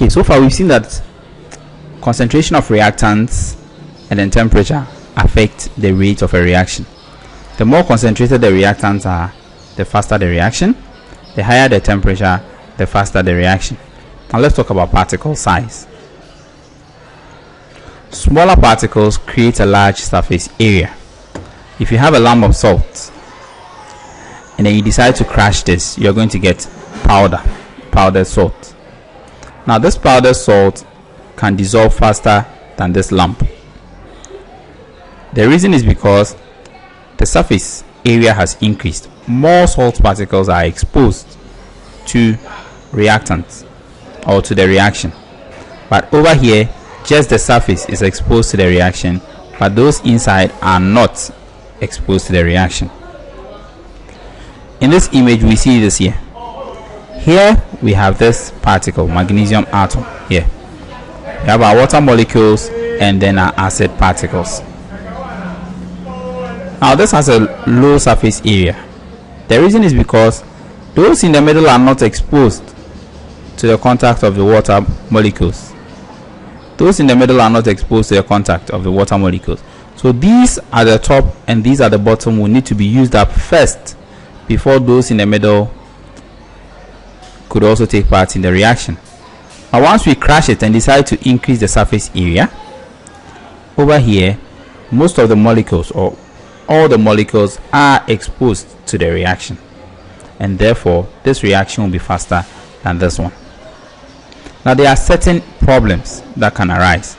Okay, so far we've seen that concentration of reactants and then temperature affect the rate of a reaction. The more concentrated the reactants are, the faster the reaction. The higher the temperature, the faster the reaction. Now let's talk about particle size. Smaller particles create a large surface area. If you have a lump of salt and then you decide to crush this, you're going to get powdered salt. Now this powdered salt can dissolve faster than this lump. The reason is because the surface area has increased. More salt particles are exposed to reactants or to the reaction, but over here just the surface is exposed to the reaction, but those inside are not exposed to the reaction. In this image we see this here. Here we have this particle, magnesium atom. Here we have our water molecules and then our acid particles. Now this has a low surface area. The reason is because those in the middle are not exposed to the contact of the water molecules. Those in the middle are not exposed to the contact of the water molecules. So these are the top and these are the bottom will need to be used up first before those in the middle could also take part in the reaction. Now once we crush it and decide to increase the surface area, over here most of the molecules or all the molecules are exposed to the reaction, and therefore this reaction will be faster than this one. Now there are certain problems that can arise.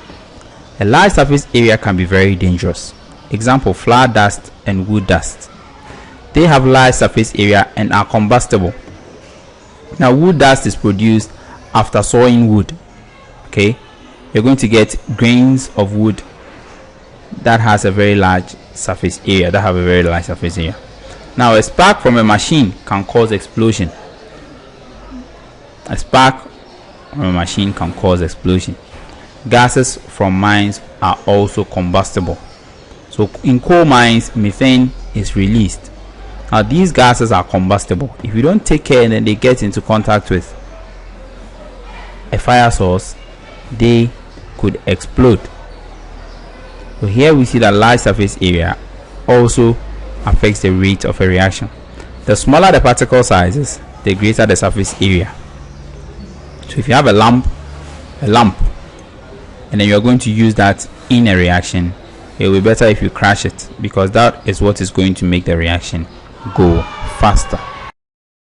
A large surface area can be very dangerous. Example, flour dust and wood dust. They have large surface area and are combustible. Now wood dust is produced after sawing wood. Okay, you're going to get grains of wood that has a very large surface area, Now a spark from a machine can cause explosion. A spark from a machine can cause explosion. Gases from mines are also combustible. So in coal mines, methane is released. Now these gases are combustible. If you don't take care and then they get into contact with a fire source, they could explode. So here we see that large surface area also affects the rate of a reaction. The smaller the particle sizes, the greater the surface area. So if you have a lump, and then you're going to use that in a reaction, it will be better if you crush it, because that is what is going to make the reaction go faster.